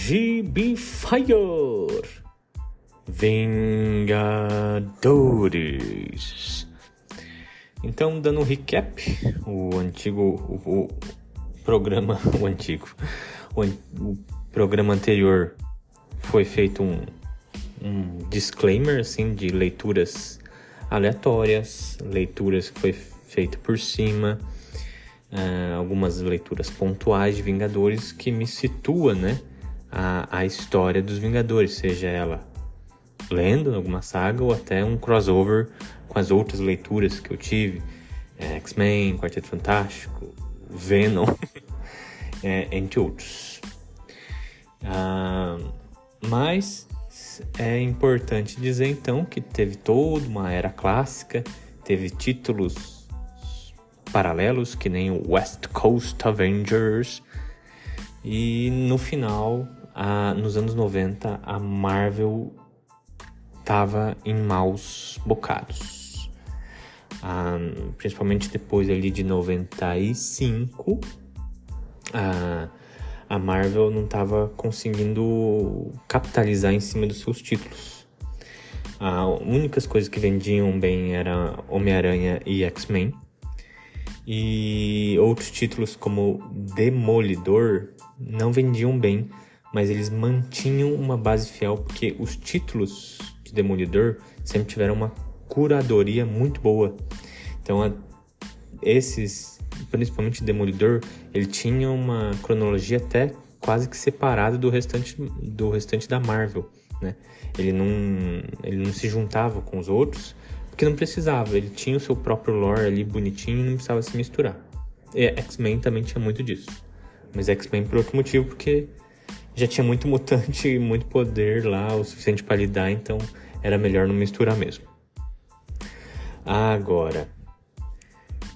GB Fire Vingadores. Então, dando um recap, o programa anterior foi feito um disclaimer assim, de leituras aleatórias, leituras que foi feito por cima, algumas leituras pontuais de Vingadores que me situa, né, a história dos Vingadores, seja ela lendo alguma saga ou até um crossover com as outras leituras que eu tive, X-Men, Quarteto Fantástico, Venom, entre outros. Mas é importante dizer então que teve toda uma era clássica, teve títulos paralelos que nem o West Coast Avengers, e no final, nos anos 90, a Marvel estava em maus bocados. Principalmente depois ali de 95, a Marvel não estava conseguindo capitalizar em cima dos seus títulos. As únicas coisas que vendiam bem era Homem-Aranha e X-Men. E outros títulos como Demolidor não vendiam bem, mas eles mantinham uma base fiel, porque os títulos de Demolidor sempre tiveram uma curadoria muito boa. Então, esses, principalmente Demolidor, ele tinha uma cronologia até quase que separada do restante da Marvel, né? Ele não se juntava com os outros, porque não precisava. Ele tinha o seu próprio lore ali bonitinho e não precisava se misturar. E X-Men também tinha muito disso. Mas X-Men por outro motivo, porque já tinha muito mutante e muito poder lá, o suficiente para lidar, então era melhor não misturar mesmo. Agora,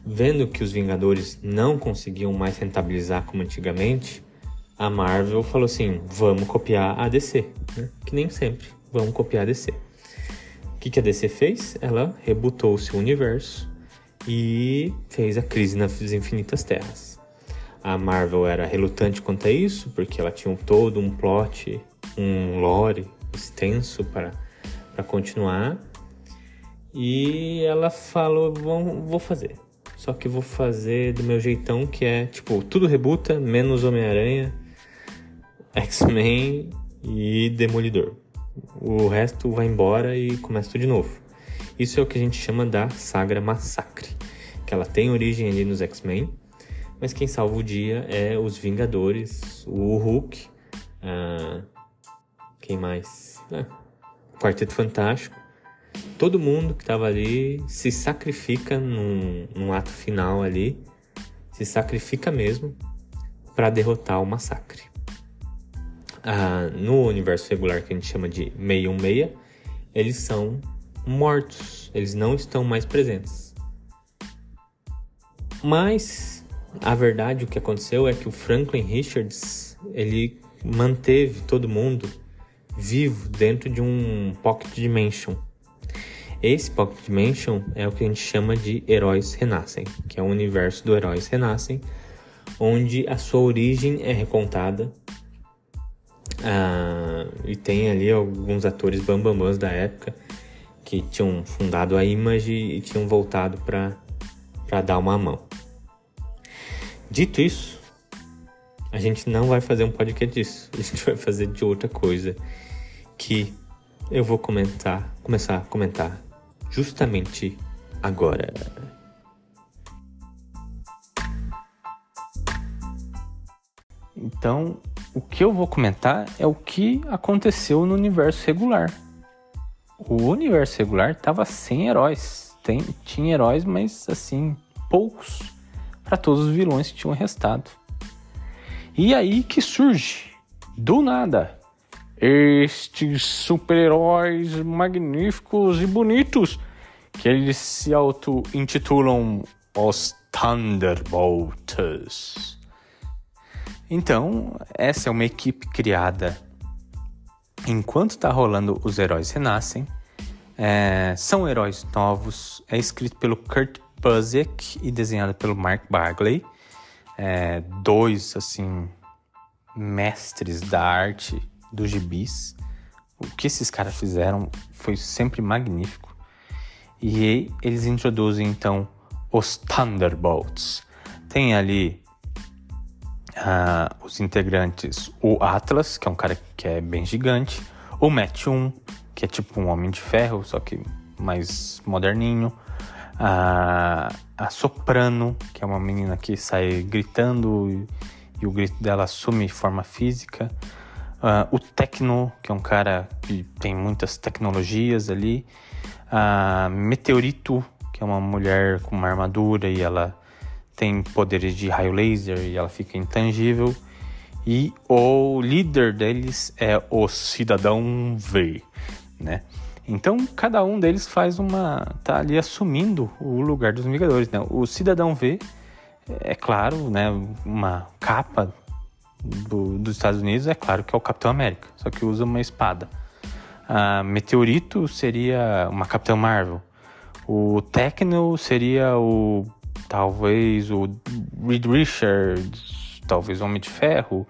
vendo que os Vingadores não conseguiam mais rentabilizar como antigamente, a Marvel falou assim, vamos copiar a DC, né? Que nem sempre, vamos copiar a DC. O que a DC fez? Ela rebootou o seu universo e fez a Crise nas Infinitas Terras. A Marvel era relutante quanto a isso, porque ela tinha todo um plot, um lore extenso para continuar. E ela falou, vou fazer. Só que vou fazer do meu jeitão, que é, tipo, tudo rebuta, menos Homem-Aranha, X-Men e Demolidor. O resto vai embora e começa tudo de novo. Isso é o que a gente chama da Saga Massacre, que ela tem origem ali nos X-Men, mas quem salva o dia é os Vingadores, o Hulk, quem mais? Quarteto Fantástico. Todo mundo que estava ali se sacrifica num ato final ali, se sacrifica mesmo para derrotar o massacre. No universo regular, que a gente chama de 616, eles são mortos, eles não estão mais presentes. Mas a verdade, o que aconteceu é que o Franklin Richards, ele manteve todo mundo vivo dentro de um Pocket Dimension. Esse Pocket Dimension é o que a gente chama de Heróis Renascem, que é o universo do Heróis Renascem, onde a sua origem é recontada. E tem ali alguns atores bambambãs da época que tinham fundado a Image e tinham voltado para dar uma mão. Dito isso, a gente não vai fazer um podcast disso. A gente vai fazer de outra coisa que eu vou começar a comentar justamente agora. Então, o que eu vou comentar é o que aconteceu no universo regular. O universo regular estava sem heróis. Tinha heróis, mas assim, poucos para todos os vilões que tinham restado. E aí que surge, do nada, estes super-heróis magníficos e bonitos, que eles se auto-intitulam os Thunderbolts. Então, essa é uma equipe criada enquanto está rolando Os Heróis Renascem. São heróis novos, é escrito pelo Kurt Busiek e desenhado pelo Mark Bagley. Dois, assim, mestres da arte dos gibis. O que esses caras fizeram foi sempre magnífico. E eles introduzem, então, os Thunderbolts. Tem ali os integrantes, o Atlas, que é um cara que é bem gigante, o Meteor, que é tipo um Homem de Ferro, só que mais moderninho, a Soprano, que é uma menina que sai gritando e o grito dela assume forma física, o Tecno, que é um cara que tem muitas tecnologias ali, a Meteorito, que é uma mulher com uma armadura e ela tem poderes de raio laser e ela fica intangível. E o líder deles é o Cidadão V, né? Então, cada um deles tá ali assumindo o lugar dos Vingadores, né? O Cidadão V, é claro, né? Uma capa dos Estados Unidos, é claro que é o Capitão América, só que usa uma espada. A Meteorito seria uma Capitã Marvel. O Tecno seria talvez o Reed Richards, talvez o Homem de Ferro.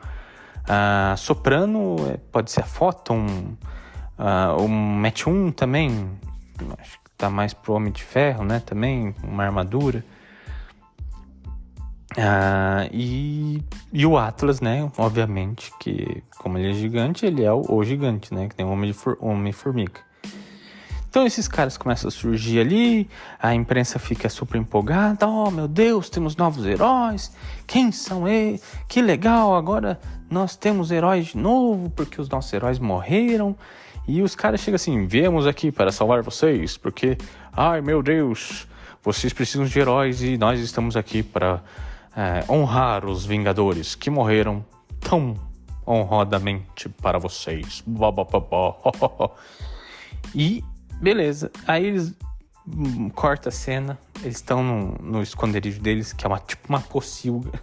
A Soprano pode ser a Photon. O Match 1 também, acho que tá mais pro Homem de Ferro, né? Também, uma armadura. E o Atlas, né? Obviamente, que como ele é gigante, ele é o gigante, né? Que tem o Homem-Formiga. Então esses caras começam a surgir ali, a imprensa fica super empolgada. Oh, meu Deus, temos novos heróis. Quem são eles? Que legal, agora nós temos heróis de novo, porque os nossos heróis morreram. E os caras chegam assim, viemos aqui para salvar vocês, porque, ai meu Deus, vocês precisam de heróis e nós estamos aqui para honrar os Vingadores que morreram tão honradamente para vocês. E beleza, aí eles cortam a cena, eles estão no esconderijo deles, que é tipo uma pocilga,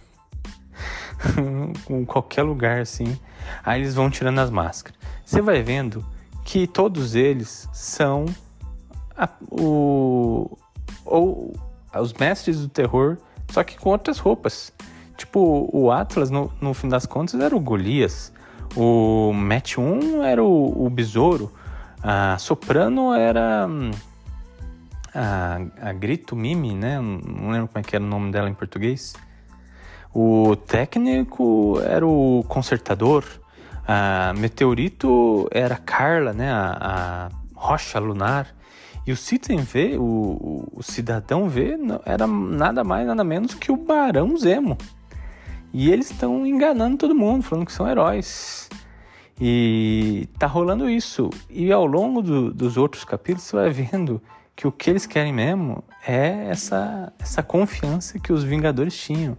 com qualquer lugar assim. Aí eles vão tirando as máscaras. Você vai vendo que todos eles são os mestres do terror, só que com outras roupas. Tipo, o Atlas, no fim das contas, era o Golias. O Match 1 era o Besouro. A Soprano era a Grito Mimi, né? Não lembro como é que era o nome dela em português. O Técnico era o Consertador. A Meteorito era a Carla, né? A Rocha Lunar. E o Citizen V, o Cidadão V, era nada mais, nada menos que o Barão Zemo. E eles estão enganando todo mundo, falando que são heróis. E tá rolando isso. E ao longo dos outros capítulos, você vai vendo que o que eles querem mesmo é essa confiança que os Vingadores tinham.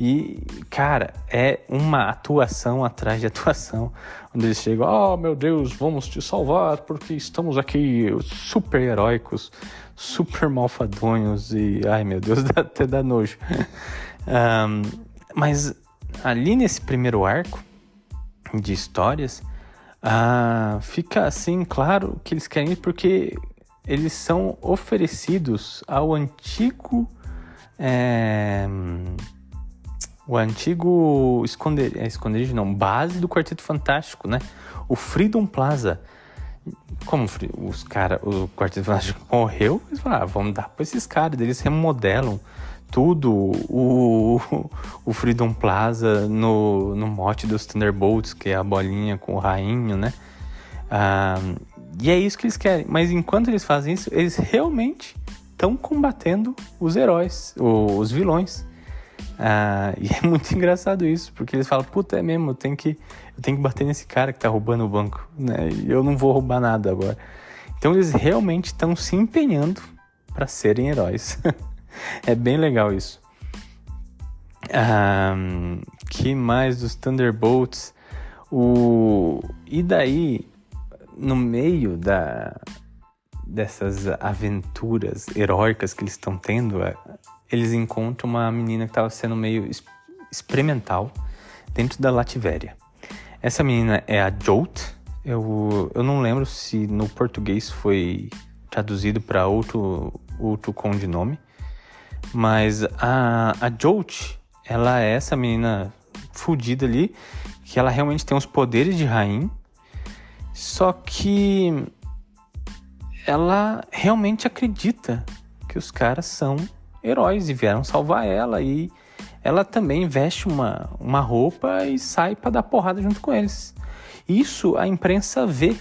E, cara, é uma atuação atrás de atuação, onde eles chegam, oh meu Deus, vamos te salvar, porque estamos aqui super heróicos, super malfadonhos, e ai meu Deus, até dá nojo. Mas ali nesse primeiro arco de histórias, fica assim claro que eles querem ir porque eles são oferecidos ao antigo esconderijo não, base do Quarteto Fantástico, né? O Freedom Plaza. Como o Quarteto Fantástico morreu, eles falaram, vamos dar para esses caras. Eles remodelam tudo, o Freedom Plaza no mote dos Thunderbolts, que é a bolinha com o rainho, né? E é isso que eles querem. Mas enquanto eles fazem isso, eles realmente estão combatendo os heróis, os vilões. E é muito engraçado isso, porque eles falam, puta, é mesmo, eu tenho que bater nesse cara que tá roubando o banco, né? E eu não vou roubar nada agora. Então eles realmente estão se empenhando para serem heróis. É bem legal isso. Que mais dos Thunderbolts? E daí, no meio dessas aventuras heróicas que eles estão tendo, eles encontram uma menina que estava sendo meio experimental dentro da Lativéria. Essa menina é a Jolt. Eu não lembro se no português foi traduzido para outro codinome. Mas a Jolt, ela é essa menina fudida ali que ela realmente tem os poderes de Rain, só que ela realmente acredita que os caras são heróis e vieram salvar ela, e ela também veste uma roupa e sai para dar porrada junto com eles. Isso a imprensa vê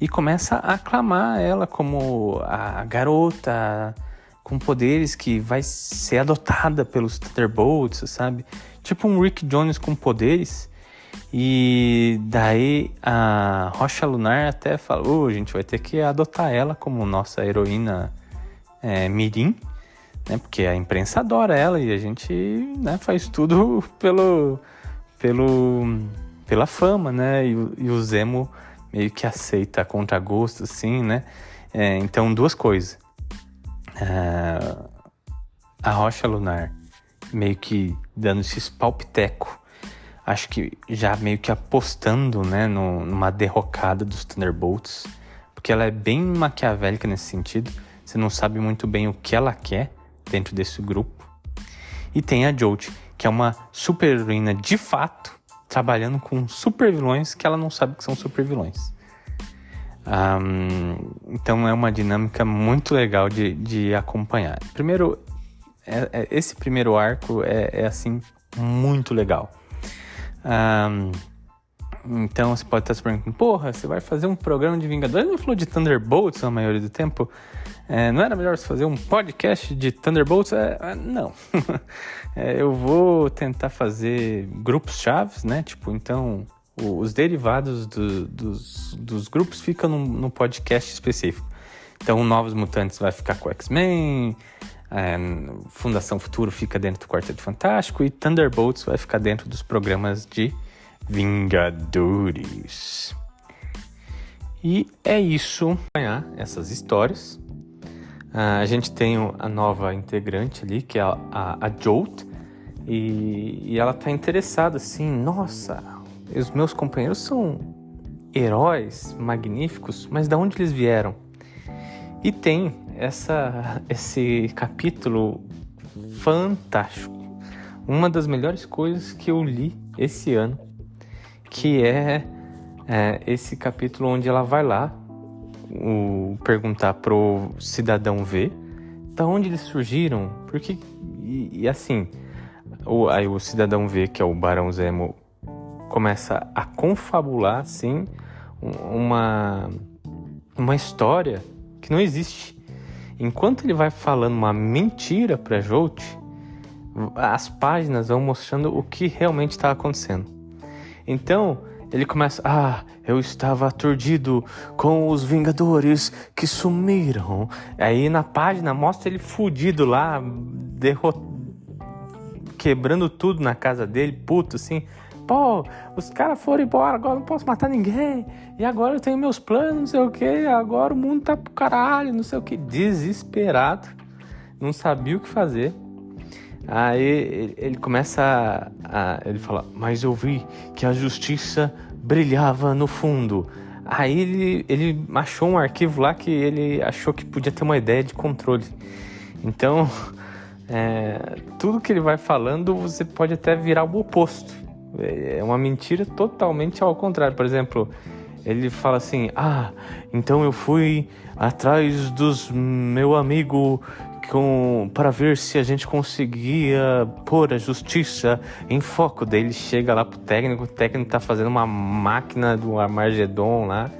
e começa a aclamar ela como a garota com poderes que vai ser adotada pelos Thunderbolts, sabe? Tipo um Rick Jones com poderes. E daí a Rocha Lunar até falou: a gente vai ter que adotar ela como nossa heroína mirim, né? Porque a imprensa adora ela e a gente, né, faz tudo pela fama, né? E o Zemo meio que aceita a contragosto, assim, né? Então, duas coisas. A Rocha Lunar meio que dando esses palpiteco, acho que já meio que apostando, né, numa derrocada dos Thunderbolts, porque ela é bem maquiavélica nesse sentido. Você não sabe muito bem o que ela quer dentro desse grupo. E tem a Jodie, que é uma super heroína de fato, trabalhando com super vilões que ela não sabe que são super vilões. Então é uma dinâmica muito legal de acompanhar. Primeiro, esse primeiro arco é assim, muito legal. Então você pode estar se perguntando: porra, você vai fazer um programa de Vingadores? Ele não falou de Thunderbolts na maioria do tempo? Não era melhor você fazer um podcast de Thunderbolts? Não. Eu vou tentar fazer grupos chaves, né? Tipo, então os derivados dos grupos ficam no podcast específico. Então, Novos Mutantes vai ficar com o X-Men, Fundação Futuro fica dentro do Quarteto Fantástico, e Thunderbolts vai ficar dentro dos programas de Vingadores. E é isso. Acompanhar essas histórias. A gente tem a nova integrante ali, que é a Jodie, e ela tá interessada assim: nossa, os meus companheiros são heróis magníficos, mas de onde eles vieram? E tem esse capítulo fantástico, uma das melhores coisas que eu li esse ano, que é esse capítulo onde ela vai lá perguntar pro Cidadão V da onde eles surgiram, porque e assim, aí o Cidadão V, que é o Barão Zemo, começa a confabular assim uma história que não existe. Enquanto ele vai falando uma mentira pra Jodie, as páginas vão mostrando o que realmente está acontecendo. Então ele começa: eu estava aturdido com os Vingadores que sumiram. Aí na página mostra ele fudido lá, quebrando tudo na casa dele, puto assim: pô, os caras foram embora, agora não posso matar ninguém, e agora eu tenho meus planos, não sei o que, agora o mundo tá pro caralho, não sei o que. Desesperado, não sabia o que fazer. Aí ele começa ele fala: mas eu vi que a justiça brilhava no fundo. Aí ele achou um arquivo lá que ele achou que podia ter uma ideia de controle. Então, tudo que ele vai falando, você pode até virar o oposto. É uma mentira totalmente ao contrário. Por exemplo, ele fala assim: então eu fui atrás dos meu amigo para ver se a gente conseguia pôr a justiça em foco. Daí ele chega lá pro técnico, o técnico tá fazendo uma máquina do Armagedon lá,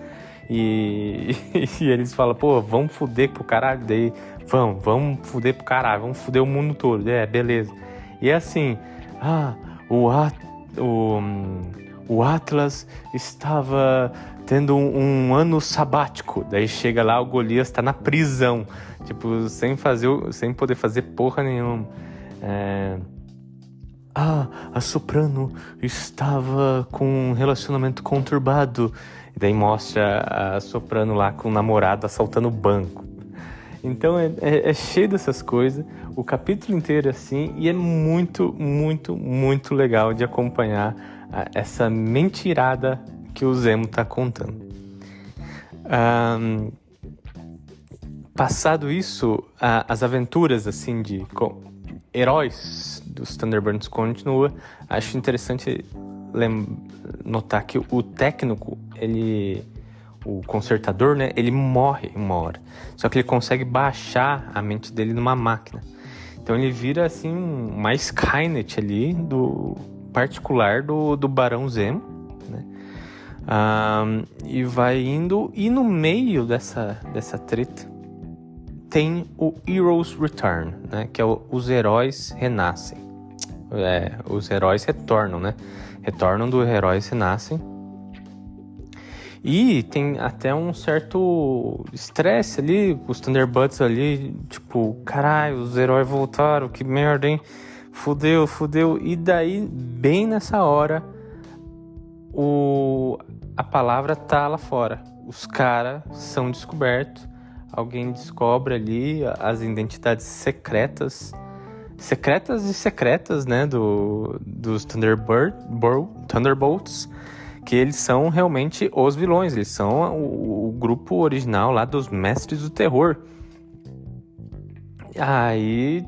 e eles falam: pô, vamos fuder pro caralho. Daí, vamos fuder pro caralho, vamos fuder o mundo todo. Beleza. E é assim: o Atlas estava tendo um ano sabático. Daí chega lá, o Golias tá na prisão, tipo, sem poder fazer porra nenhuma. A Soprano estava com um relacionamento conturbado. E daí mostra a Soprano lá com o namorado assaltando o banco. Então é cheio dessas coisas, o capítulo inteiro é assim, e é muito, muito, muito legal de acompanhar essa mentirada que o Zemo tá contando. Passado isso, as aventuras assim de heróis dos Thunderbirds continua. Acho interessante notar que o técnico, o consertador, né, ele morre uma hora. Só que ele consegue baixar a mente dele numa máquina. Então ele vira assim uma Skynet ali do particular do Barão Zemo, né? E vai indo, e no meio dessa treta tem o Heroes Return, né? Que é os heróis renascem. Os heróis retornam, né? Retornam dos heróis renascem. E tem até um certo estresse ali, os Thunderbirds ali, tipo, caralho, os heróis voltaram, que merda, hein? Fudeu. E daí, bem nessa hora, a palavra tá lá fora. Os caras são descobertos, alguém descobre ali as identidades secretas, né, dos Thunderbolts, que eles são realmente os vilões, eles são o grupo original lá dos Mestres do Terror. Aí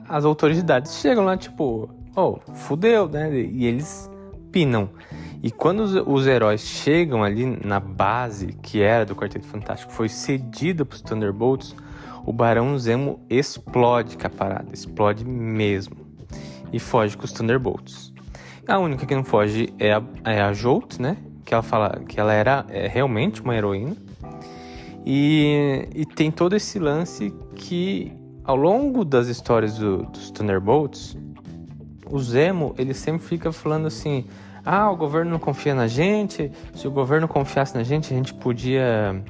as autoridades chegam lá, tipo, fudeu, né? E eles pinam. E quando os heróis chegam ali na base, que era do Quarteto Fantástico, foi cedida para os Thunderbolts, o Barão Zemo explode com a parada, explode mesmo. E foge com os Thunderbolts. A única que não foge é a Jolt, né? Que ela fala que ela era realmente uma heroína. E tem todo esse lance que, ao longo das histórias dos Thunderbolts, o Zemo, ele sempre fica falando assim: o governo não confia na gente, se o governo confiasse na gente, a gente podia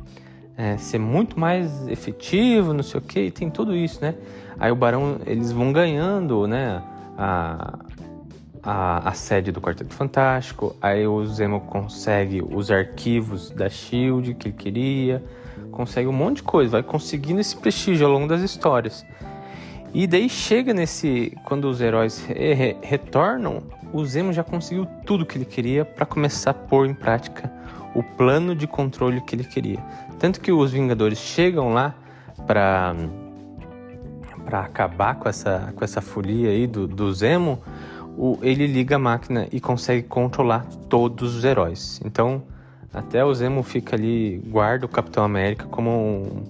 ser muito mais efetivo, não sei o que, e tem tudo isso, né? Aí o Barão, eles vão ganhando, né, a sede do Quarteto Fantástico, aí o Zemo consegue os arquivos da SHIELD que ele queria, consegue um monte de coisa, vai conseguindo esse prestígio ao longo das histórias. E daí chega quando os heróis retornam, o Zemo já conseguiu tudo que ele queria para começar a pôr em prática o plano de controle que ele queria. Tanto que os Vingadores chegam lá para acabar com essa folia aí do Zemo, ele liga a máquina e consegue controlar todos os heróis. Então, até o Zemo fica ali, guarda o Capitão América como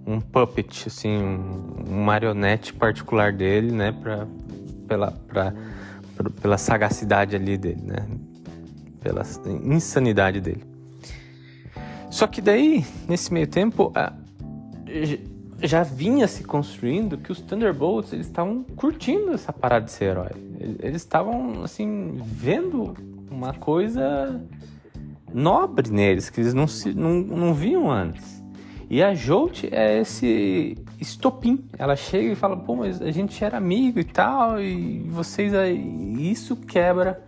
um puppet, assim, um marionete particular dele, né, pela sagacidade ali dele, né, pela insanidade dele. Só que daí, nesse meio tempo, já vinha se construindo que os Thunderbolts, eles estavam curtindo essa parada de ser herói. Eles estavam, assim, vendo uma coisa nobre neles, que eles não viam antes. E a Jolt é esse estopim. Ela chega e fala, pô, mas a gente era amigo e tal, e vocês aí... Isso quebra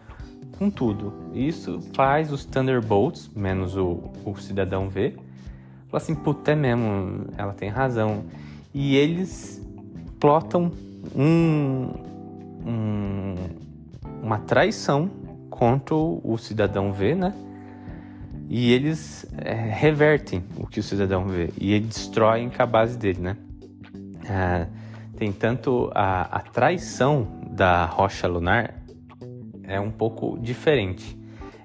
com tudo. Isso faz os Thunderbolts, menos o Cidadão V, fala assim, puta, é mesmo, ela tem razão. E eles plotam uma traição contra o Cidadão V, né? E eles revertem o que o Cidadão vê. E eles destroem com a base dele, né? Tem tanto a traição da Rocha Lunar é um pouco diferente.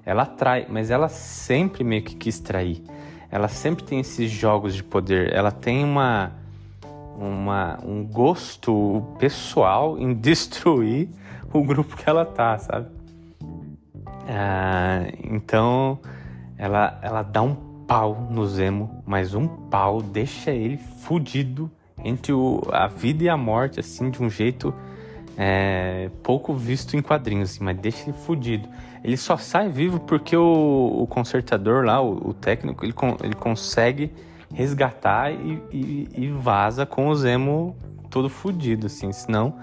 Ela trai, mas ela sempre meio que quis trair. Ela sempre tem esses jogos de poder. Ela tem um gosto pessoal em destruir o grupo que ela tá, sabe? Então... Ela dá um pau no Zemo, mas um pau deixa ele fudido entre a vida e a morte, assim, de um jeito pouco visto em quadrinhos, assim, mas deixa ele fudido. Ele só sai vivo porque o consertador lá, o técnico, ele consegue resgatar e vaza com o Zemo todo fudido, assim, senão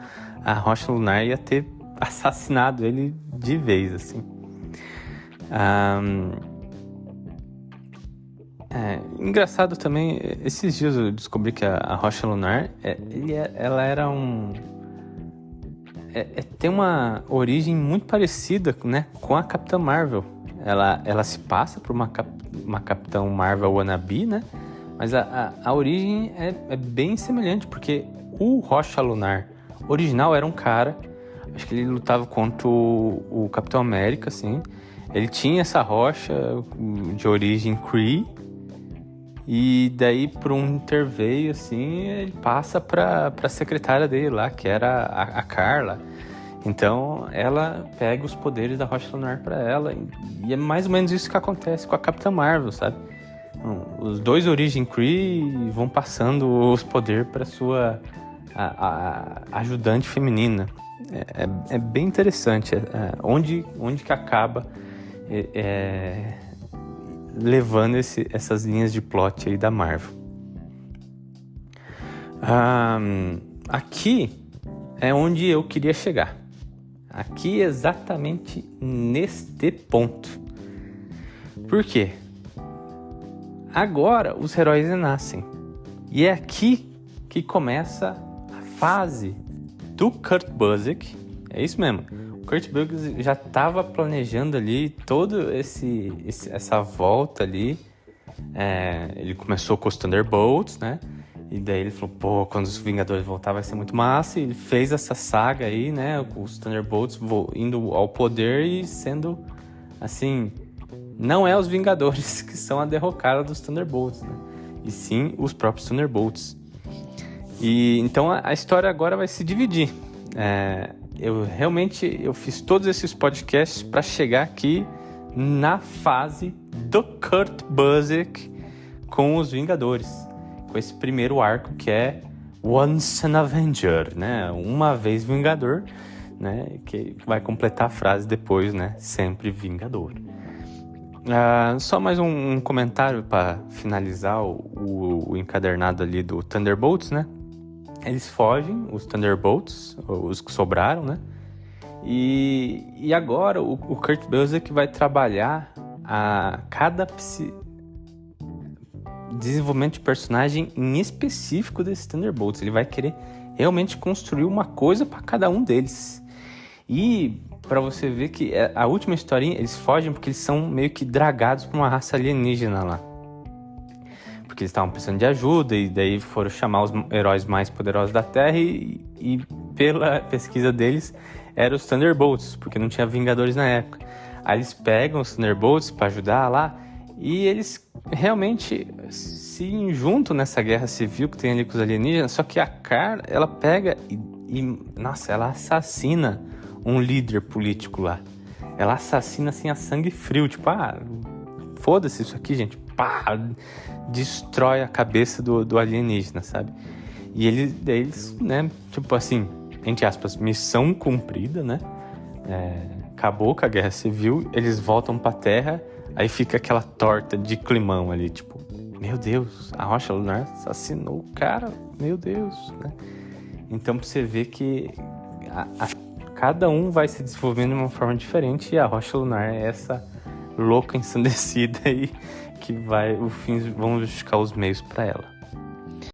a Rocha Lunar ia ter assassinado ele de vez, assim. Engraçado também, esses dias eu descobri que a Rocha Lunar, ela era tem uma origem muito parecida, né, com a Capitã Marvel. Ela se passa por uma Capitã Marvel wannabe, né, mas a origem é bem semelhante, porque o Rocha Lunar original era um cara, Acho que ele lutava contra o Capitão América, assim. Ele tinha essa rocha de origem Kree. E daí, por um interveio, assim, ele passa pra secretária dele lá, que era a Carla. Então, ela pega os poderes da Rocha Lunar pra ela. E é mais ou menos isso que acontece com a Capitã Marvel, sabe? Os dois Origin Kree vão passando os poderes pra sua a ajudante feminina. É bem interessante onde que acaba levando essas linhas de plot aí da Marvel. Aqui é onde eu queria chegar. Aqui exatamente neste ponto. Por quê? Agora os heróis nascem. E é aqui que começa a fase do Kurt Busiek. É isso mesmo. O Kurt Busiek já estava planejando ali toda essa volta ali. Ele começou com os Thunderbolts, né? E daí ele falou, pô, quando os Vingadores voltar vai ser muito massa. E ele fez essa saga aí, né? Os Thunderbolts indo ao poder e sendo, assim... Não é os Vingadores que são a derrocada dos Thunderbolts, né? E sim os próprios Thunderbolts. E então a história agora vai se dividir. Eu fiz todos esses podcasts para chegar aqui na fase do Kurt Busiek com os Vingadores. Com esse primeiro arco que é Once an Avenger, né? Uma vez Vingador, né? Que vai completar a frase depois, né? Sempre Vingador. Só mais um comentário para finalizar o encadernado ali do Thunderbolts, né? Eles fogem, os Thunderbolts, os que sobraram, né? E agora o Kurt Busiek vai trabalhar a cada desenvolvimento de personagem em específico desses Thunderbolts. Ele vai querer realmente construir uma coisa para cada um deles. E para você ver que a última historinha, eles fogem porque eles são meio que dragados por uma raça alienígena lá. Porque eles estavam precisando de ajuda e daí foram chamar os heróis mais poderosos da Terra e pela pesquisa deles, eram os Thunderbolts, porque não tinha Vingadores na época. Aí eles pegam os Thunderbolts para ajudar lá e eles realmente se juntam nessa guerra civil que tem ali com os alienígenas, só que a Carla, ela pega nossa, ela assassina um líder político lá. Ela assassina assim a sangue frio, tipo, foda-se isso aqui, gente. Pá, destrói a cabeça do alienígena, sabe? E eles, né, tipo assim, entre aspas, missão cumprida, né? Acabou com a guerra civil, eles voltam pra Terra, aí fica aquela torta de climão ali, tipo, meu Deus, a Rocha Lunar assassinou o cara, meu Deus, né? Então pra você ver que cada um vai se desenvolvendo de uma forma diferente e a Rocha Lunar é essa louca ensandecida aí que os fins vão justificar os meios para ela.